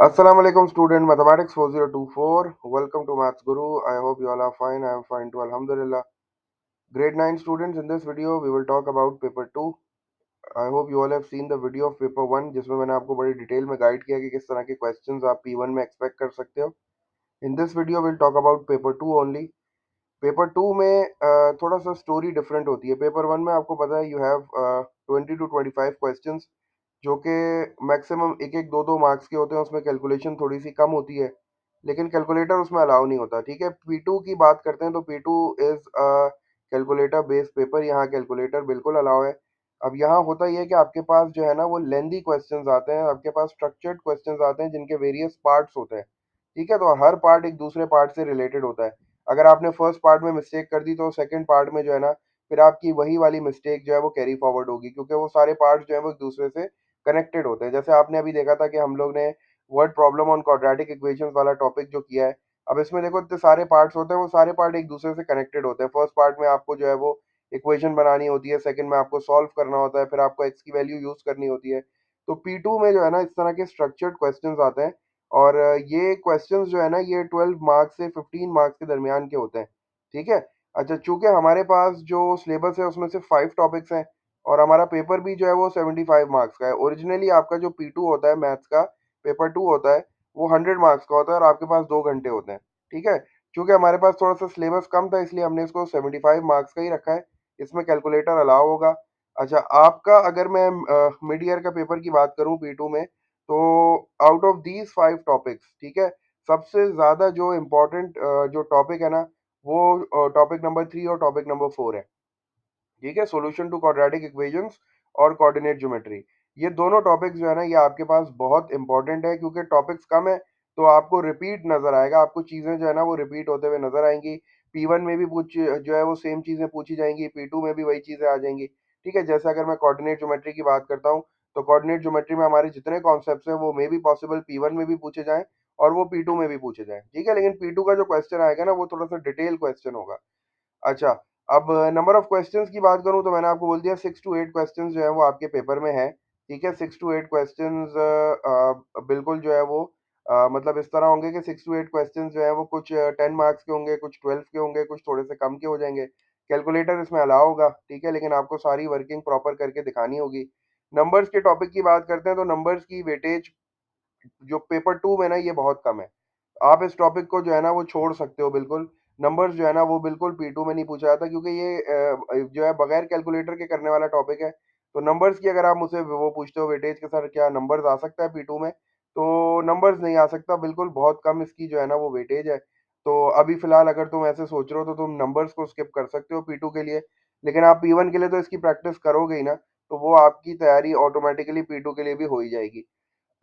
Assalamu alaikum student mathematics 4024. Welcome to Maths Guru. I hope you all are fine. I am fine too. Alhamdulillah. Grade 9 students, in this video we will talk about paper 2. I hope you all have seen the video of paper 1 जिसमें मैंने आपको बड़ी detail में guide किया कि किस तरह के क्वेश्चंस आप P1 में एक्सपेक्ट कर सकते हो. In this video we'll talk about paper 2 only. Paper 2 में थोड़ा सा स्टोरी डिफरेंट होती है. पेपर 1 में आपको पता है यू हैव 20 to 25 क्वेश्चंस जो कि मैक्सिमम एक एक दो दो मार्क्स के होते हैं. उसमें कैलकुलेशन थोड़ी सी कम होती है लेकिन कैलकुलेटर उसमें अलाउ नहीं होता. ठीक है, P2 की बात करते हैं तो P2 is calculator based paper. यहाँ कैलकुलेटर बिल्कुल अलाउ है. अब यहाँ होता यह है कि आपके पास जो है ना वो लेंदी क्वेश्चंस आते हैं, आपके पास स्ट्रक्चर्ड क्वेश्चंस आते हैं जिनके वेरियस पार्ट्स होते हैं. ठीक है, तो हर पार्ट एक दूसरे पार्ट से रिलेटेड होता है. अगर आपने फर्स्ट पार्ट में मिस्टेक कर दी तो सेकंड पार्ट में जो है ना फिर आपकी वही वाली मिस्टेक जो है वो कैरी फॉरवर्ड होगी, क्योंकि वो सारे पार्ट्स जो है वो एक दूसरे से कनेक्टेड होते हैं. जैसे आपने अभी देखा था कि हम लोग ने word problem on quadratic equations वाला टॉपिक जो किया है. अब इसमें देखो इतने सारे पार्ट्स होते हैं, वो सारे पार्ट एक दूसरे से कनेक्टेड होते हैं. फर्स्ट पार्ट में आपको जो है वो इक्वेशन बनानी होती है, सेकंड में आपको सॉल्व करना होता है, फिर आपको एक्स की वैल्यू यूज करनी होती है. तो P2 में जो है ना इस तरह के स्ट्रक्चर्ड क्वेश्चंस आते हैं. और ये क्वेश्चंस जो है ना ये 12 मार्क्स से 15 मार्क्स के दरमियान के होते हैं. ठीक है. अच्छा, चूंकि हमारे पास जो सिलेबस है उसमें सिर्फ 5 टॉपिक्स हैं और हमारा पेपर भी जो है वो 75 मार्क्स का है. ओरिजिनली आपका जो P2 होता है मैथ्स का, पेपर 2 होता है, वो 100 मार्क्स का होता है और आपके पास 2 घंटे होते हैं. ठीक है. चूंकि हमारे पास थोड़ा सा सिलेबस कम था इसलिए हमने इसको 75 मार्क्स का ही रखा है. इसमें कैलकुलेटर अलाउ होगा. अच्छा, आपका अगर मैं मिड ईयर का पेपर की बात करूं P2 में, तो आउट ऑफ दीज 5 टॉपिक्स, ठीक है, सबसे ज़्यादा जो इम्पोर्टेंट जो टॉपिक है ना वो टॉपिक नंबर 3 और टॉपिक नंबर 4 है. ठीक है, सॉल्यूशन टू क्वाड्रेटिक इक्वेशंस और कोऑर्डिनेट ज्योमेट्री. ये दोनों टॉपिक्स जो है ना ये आपके पास बहुत इंपॉर्टेंट है, क्योंकि टॉपिक्स कम है तो आपको रिपीट नजर आएगा, आपको चीजें जो है ना वो रिपीट होते हुए नजर आएंगी. P1 में भी पूछ जो है वो सेम चीजें पूछी जाएंगी, P2 में भी वही चीजें आ जाएंगी. ठीक है, जैसे अगर मैं कोऑर्डिनेट ज्योमेट्री की बात करता हूँ तो कोऑर्डिनेट ज्योमेट्री में हमारे जितने कॉन्सेप्ट्स हैं वो मे भी पॉसिबल P1 में भी पूछे जाएं और वो P2 में भी पूछे जाएं. ठीक है, लेकिन P2 का जो क्वेश्चन आएगा ना वो थोड़ा सा डिटेल क्वेश्चन होगा. अच्छा, अब नंबर ऑफ क्वेश्चंस की बात करूं तो मैंने आपको बोल दिया 6 to 8 क्वेश्चंस जो है वो आपके पेपर में है. ठीक है, 6 to 8 क्वेश्चंस बिल्कुल जो है वो मतलब इस तरह होंगे कि 6 to 8 क्वेश्चंस जो है वो कुछ 10 मार्क्स के होंगे, कुछ 12 के होंगे, कुछ थोड़े से कम के हो जाएंगे. कैलकुलेटर इसमें अलाउ होगा. ठीक है, लेकिन आपको सारी वर्किंग प्रॉपर करके दिखानी होगी. नंबर्स के टॉपिक की बात करते हैं तो नंबर्स की वेटेज जो पेपर 2 में ना ये बहुत कम है. आप इस टॉपिक को जो है ना वो छोड़ सकते हो बिल्कुल. नंबर्स जो है ना वो बिल्कुल P2 में नहीं पूछा जाता, क्योंकि ये जो है बगैर कैलकुलेटर के करने वाला टॉपिक है. तो नंबर्स की अगर आप मुझसे वो पूछते हो वेटेज के साथ क्या नंबर्स आ सकता है P2 में, तो नंबर्स नहीं आ सकता. बिल्कुल बहुत कम इसकी जो है ना वो वेटेज है. तो अभी फिलहाल अगर तुम ऐसे सोच रहे हो तो तुम नंबर्स को स्किप कर सकते हो P2 के लिए. लेकिन आप P1 के लिए तो इसकी प्रैक्टिस करोगे ही ना, तो वो आपकी तैयारी ऑटोमेटिकली P2 के लिए भी हो ही जाएगी.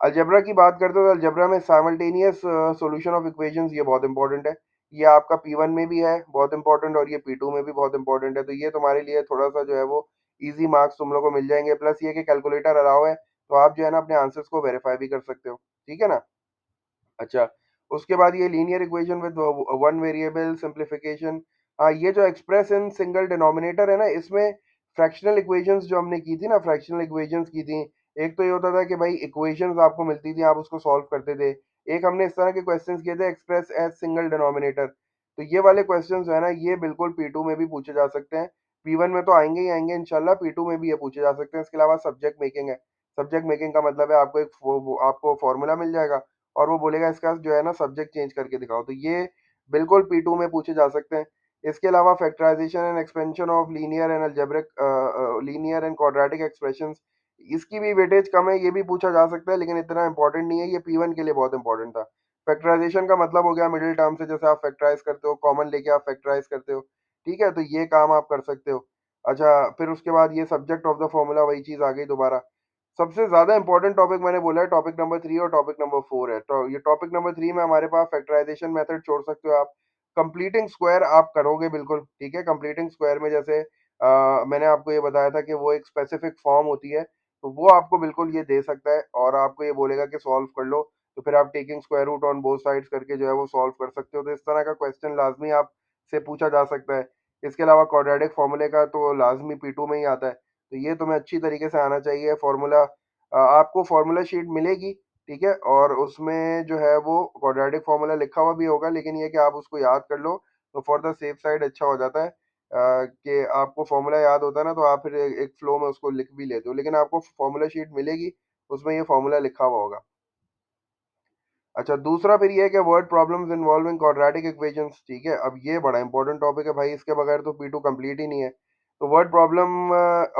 अलजेब्रा की बात करते हो तो अलजेब्रा में साइमल्टेनियस सॉल्यूशन ऑफ इक्वेशंस ये बहुत इंपॉर्टेंट है. ये आपका P1 में भी है बहुत इंपॉर्टेंट और ये P2 में भी बहुत इंपॉर्टेंट है. तो ये तुम्हारे लिए थोड़ा सा जो है वो इजी मार्क्स तुम लोग को मिल जाएंगे. प्लस ये कि कैलकुलेटर अलाउ है तो आप जो है ना अपने आंसर्स को वेरीफाई भी कर सकते हो. ठीक है ना. अच्छा, उसके बाद ये linear equation with one variable simplification. हाँ, ये जो एक्सप्रेस इन सिंगल डिनोमिनेटर है ना इसमें फ्रैक्शनल इक्वेशंस जो हमने की थी ना, फ्रैक्शनल इक्वेशंस की थी. एक तो ये होता था कि भाई इक्वेशंस आपको मिलती थी, आप उसको सॉल्व करते थे. एक हमने इस तरह के क्वेश्चंस किए थे एक्सप्रेस एज सिंगल डिनोमिनेटर. तो ये वाले क्वेश्चंस जो है ना ये बिल्कुल P2 में भी पूछे जा सकते हैं. P1 में तो आएंगे ही आएंगे इंशाल्लाह, P2 में भी ये पूछे जा सकते हैं. इसके अलावा सब्जेक्ट मेकिंग है. सब्जेक्ट मेकिंग का मतलब है आपको एक आपको फॉर्मूला मिल जाएगा और वो बोलेगा इसका जो है ना सब्जेक्ट चेंज करके दिखाओ. तो ये बिल्कुल P2 में पूछे जा सकते हैं. इसके अलावा factorization and expansion of linear and algebraic linear and quadratic expressions, इसकी भी वेटेज कम है, ये भी पूछा जा सकता है लेकिन इतना इंपॉर्टेंट नहीं है. ये P1 के लिए बहुत इंपॉर्टेंट था. फैक्टराइजेशन का मतलब हो गया मिडिल टर्म से जैसे आप फैक्टराइज करते हो, कॉमन लेके आप फैक्टराइज करते हो. ठीक है, तो ये काम आप कर सकते हो. अच्छा, फिर उसके बाद ये सब्जेक्ट ऑफ द फॉर्मूला वही चीज आ गई दोबारा. सबसे ज्यादा इंपॉर्टेंट टॉपिक मैंने बोला है टॉपिक नंबर 3 और टॉपिक नंबर 4 है. तो ये टॉपिक नंबर 3 में हमारे पास फैक्टराइजेशन मेथड छोड़ सकते हो आप. कंप्लीटिंग स्क्वायर आप करोगे बिल्कुल. ठीक है, कंप्लीटिंग स्क्वायर में जैसे मैंने आपको ये बताया था कि वो एक स्पेसिफिक फॉर्म होती है, तो वो आपको बिल्कुल ये दे सकता है और आपको ये बोलेगा कि सॉल्व कर लो. तो फिर आप taking square root on both sides करके जो है वो सॉल्व कर सकते हो. तो इस तरह का क्वेश्चन लाजमी आप से पूछा जा सकता है. इसके अलावा क्वाड्रेटिक फॉर्मूले का तो लाजमी P2 में ही आता है. तो ये तुम्हें अच्छी तरीके से आना चाहिए. फॉर्मूला आपको फॉर्मूला शीट मिलेगी ठीक है, और उसमें जो है वो क्वाड्रेटिक फार्मूला लिखा हुआ भी होगा, लेकिन ये कि आप उसको याद कर लो तो फॉर द सेफ साइड अच्छा हो जाता है। कि आपको फार्मूला याद होता है ना, तो आप फिर एक फ्लो में उसको लिख भी लेते हो, लेकिन आपको फार्मूला शीट मिलेगी, उसमें ये फार्मूला लिखा हुआ होगा। अच्छा, दूसरा फिर ये है कि word problems involving quadratic equations. ठीक है, अब ये बड़ा इंपॉर्टेंट टॉपिक है भाई, इसके बगैर तो P2 कंप्लीट ही नहीं है। तो word problem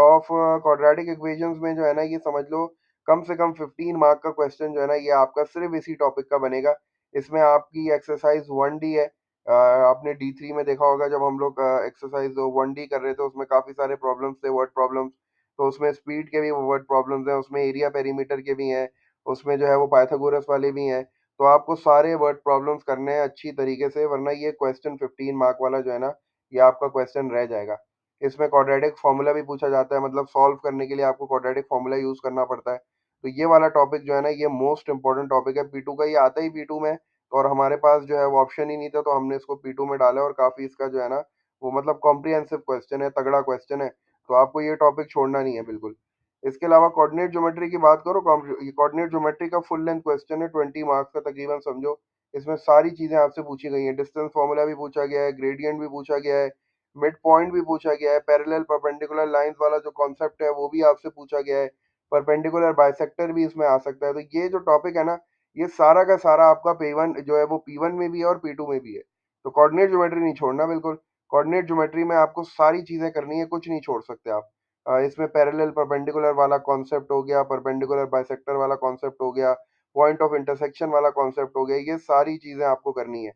of quadratic equations में जो है ना, ये समझ लो कम से कम 15 मार्क का क्वेश्चन जो है ना, ये आपका सिर्फ इसी टॉपिक का बनेगा। इसमें आपकी एक्सरसाइज 1D है। आपने D3 में देखा होगा, जब हम लोग एक्सरसाइज 1D कर रहे थे, उसमें काफ़ी सारे प्रॉब्लम्स थे, वर्ड प्रॉब्लम्स। तो उसमें स्पीड के भी वर्ड प्रॉब्लम्स हैं, उसमें एरिया पेरीमीटर के भी हैं, उसमें जो है वो पाइथागोरस वाले भी हैं। तो आपको सारे वर्ड प्रॉब्लम्स करने हैं अच्छी तरीके से, वरना ये क्वेश्चन 15 मार्क वाला जो है ना, ये आपका क्वेश्चन रह जाएगा। इसमें क्वाड्रेटिक फार्मूला भी पूछा जाता है, मतलब सॉल्व करने के लिए आपको क्वाड्रेटिक फार्मूला यूज करना पड़ता है। तो ये वाला टॉपिक जो है ना, ये मोस्ट इंपॉर्टेंट टॉपिक है P2 का, ये आता ही P2 में। और हमारे पास जो है वो ऑप्शन ही नहीं था, तो हमने इसको P2 में डाला, और काफी इसका जो है ना, वो मतलब कॉम्प्रिहेंसिव क्वेश्चन है, तगड़ा क्वेश्चन है। तो आपको ये टॉपिक छोड़ना नहीं है बिल्कुल। इसके अलावा कोऑर्डिनेट ज्योमेट्री की बात करो, कोऑर्डिनेट ज्योमेट्री का फुल लेंथ क्वेश्चन है, 20 मार्क्स का तकरीबन समझो। इसमें सारी चीजें आपसे पूछी गई हैं, डिस्टेंस फार्मूला भी पूछा गया है, ग्रेडियंट भी पूछा गया है, मिड पॉइंट भी पूछा गया है, पैरेलल परपेंडिकुलर लाइंस वाला जो कॉन्सेप्ट है वो भी आपसे पूछा गया है, परपेंडिकुलर बाइसेक्टर भी इसमें आ सकता है। तो ये जो टॉपिक है ना, ये सारा का सारा आपका P1 जो है वो P1 में भी है और P2 में भी है। तो कोऑर्डिनेट ज्योमेट्री नहीं छोड़ना बिल्कुल। कोऑर्डिनेट ज्योमेट्री में आपको सारी चीजें करनी है, कुछ नहीं छोड़ सकते आप। इसमें पैरेलल परपेंडिकुलर वाला कॉन्सेप्ट हो गया, परपेंडिकुलर बाइसेक्टर वाला कॉन्सेप्ट हो गया, पॉइंट ऑफ इंटरसेक्शन वाला कॉन्सेप्ट हो गया, ये सारी चीजें आपको करनी है।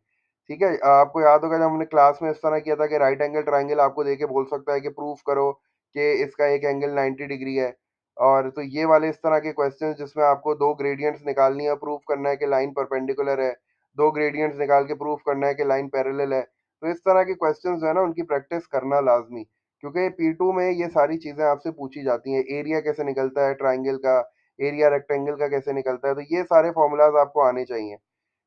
ठीक है, आपको याद होगा जब हमने क्लास में इस तरह किया था कि राइट एंगल ट्राइंगल आपको देके बोल सकता है कि प्रूफ करो कि इसका एक एंगल 90 डिग्री है। और तो ये वाले इस तरह के क्वेश्चन जिसमें आपको दो ग्रेडियंट्स निकालनी है, प्रूफ करना है कि लाइन परपेंडिकुलर है, दो ग्रेडियंट्स निकाल के प्रूफ करना है कि लाइन पैरेलल है। तो इस तरह के क्वेश्चन जो है ना, उनकी प्रैक्टिस करना लाजमी, क्योंकि P2 में ये सारी चीजें आपसे पूछी जाती हैं। एरिया कैसे निकलता है ट्राइंगल का, एरिया रेक्टेंगल का कैसे निकलता है, तो ये सारे फॉर्मूलाज आपको आने चाहिए।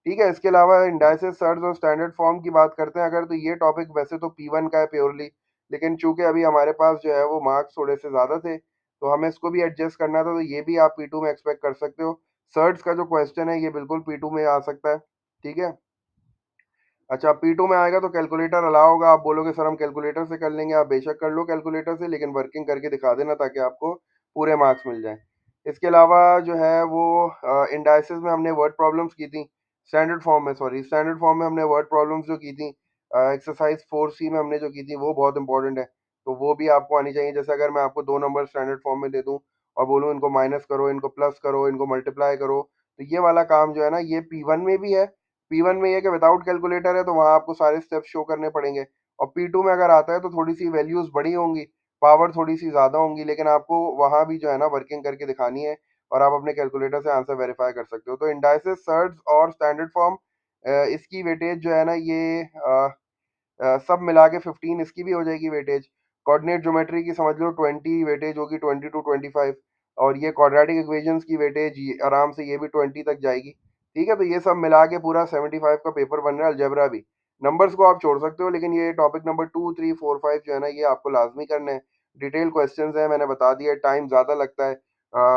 ठीक है, इसके अलावा इंडाइसिस, सर्ड्स और स्टैंडर्ड फॉर्म की बात करते हैं अगर, तो ये टॉपिक वैसे तो P1 का है प्योरली, लेकिन चूंकि अभी हमारे पास जो है वो मार्क्स थोड़े से ज़्यादा थे, तो हमें इसको भी एडजस्ट करना था, तो ये भी आप P2 में एक्सपेक्ट कर सकते हो। सर्ड्स का जो क्वेश्चन है ये बिल्कुल P2 में आ सकता है। ठीक है। अच्छा, P2 में आएगा तो कैलकुलेटर अलाउ होगा, आप बोलोगे सर हम कैलकुलेटर से कर लेंगे, आप बेशक कर लो कैलकुलेटर से, लेकिन वर्किंग करके दिखा देना ताकि आपको पूरे मार्क्स मिल जाएं। इसके अलावा जो है वो इंडाइसिस में हमने वर्ड प्रॉब्लम्स की थी, स्टैंडर्ड फॉर्म में, सॉरी स्टैंडर्ड फॉर्म में हमने वर्ड प्रॉब्लम्स जो की थी, एक्सरसाइज 4C में हमने जो की थी वो बहुत इंपॉर्टेंट है। तो वो भी आपको आनी चाहिए। जैसे अगर मैं आपको दो नंबर स्टैंडर्ड फॉर्म में दे दूं और बोलूँ इनको माइनस करो, इनको प्लस करो, इनको मल्टीप्लाई करो, तो ये वाला काम जो है ना, ये P1 में भी है। P1 में ये कि विदाउट कैलकुलेटर है, तो वहाँ आपको सारे स्टेप्स शो करने पड़ेंगे। और P2 में अगर आता है तो थोड़ी सी वैल्यूज बड़ी होंगी, पावर थोड़ी सी ज़्यादा होंगी, लेकिन आपको वहाँ भी जो है ना वर्किंग करके दिखानी है, और आप अपने कैलकुलेटर से आंसर वेरीफाई कर सकते हो। तो इंडाइसिस, सर्ड्स और स्टैंडर्ड फॉर्म, इसकी वेटेज जो है ना, ये सब मिला के 15 इसकी भी हो जाएगी वेटेज। कोऑर्डिनेट ज्योमेट्री की समझ लो 20 वेटेज होगी, 20 to 25। और ये क्वाड्रेटिक इक्वेशंस की वेटेज आराम से ये भी 20 तक जाएगी। ठीक है, तो ये सब मिला के पूरा 75 का पेपर बन रहा है। अलजेब्रा भी, नंबर्स को आप छोड़ सकते हो, लेकिन ये टॉपिक नंबर 2, 3, 4, 5 जो है ना, ये आपको लाजमी करने हैं। डिटेल क्वेश्चंस है, मैंने बता दिया, टाइम ज़्यादा लगता है।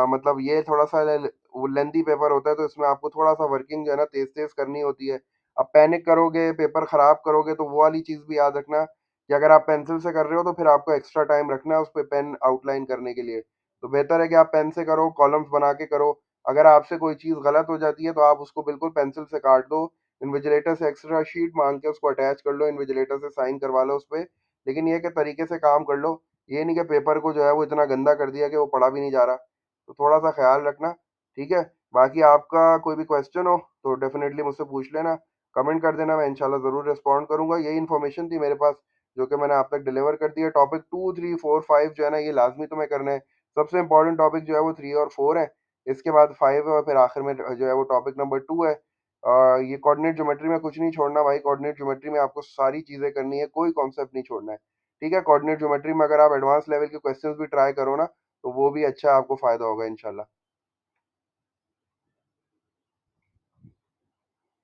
मतलब ये थोड़ा सा लेंथी पेपर होता है, तो इसमें आपको थोड़ा सा वर्किंग जो है ना तेज तेज करनी होती है। अब पैनिक करोगे, पेपर खराब करोगे, तो वो वाली चीज़ भी याद रखना कि अगर आप पेंसिल से कर रहे हो तो फिर आपको एक्स्ट्रा टाइम रखना है उस पे पेन आउटलाइन करने के लिए। तो बेहतर है कि आप पेन से करो, कॉलम्स बना के करो। अगर आपसे कोई चीज़ गलत हो जाती है तो आप उसको बिल्कुल पेंसिल से काट दो, इन्विजिलेटर से एक्स्ट्रा शीट मांग के उसको अटैच कर लो, इन्विजिलेटर से साइन करवा लो उस पे। लेकिन ये है कि तरीके से काम कर लो, ये नहीं कि पेपर को जो है वो इतना गंदा कर दिया कि वो पढ़ा भी नहीं जा रहा। तो थोड़ा सा ख्याल रखना। ठीक है, बाकी आपका कोई भी क्वेश्चन हो तो डेफिनेटली मुझसे पूछ लेना, कमेंट कर देना, मैं इंशाल्लाह ज़रूर रिस्पॉन्ड करूंगा। यही इन्फॉर्मेशन थी मेरे पास जो कि मैंने आप तक डिलीवर कर दी है। टॉपिक 2, 3, 4, 5 जो है ना, ये लाजमी तुम्हें करना है। सबसे इंपॉर्टेंट टॉपिक जो है वो 3 और 4 है, इसके बाद 5 है, और फिर आखिर में जो है वो टॉपिक नंबर 2 है। ये कोऑर्डिनेट ज्योमेट्री में कुछ नहीं छोड़ना भाई, कोऑर्डिनेट ज्योमेट्री में आपको सारी चीज़ें करनी है, कोई कॉन्सेप्ट नहीं छोड़ना है। ठीक है, कोऑर्डिनेट ज्योमेट्री में अगर आप एडवांस लेवल के क्वेश्चंस भी ट्राई करो ना, तो वो भी अच्छा आपको फ़ायदा होगा इंशाल्लाह।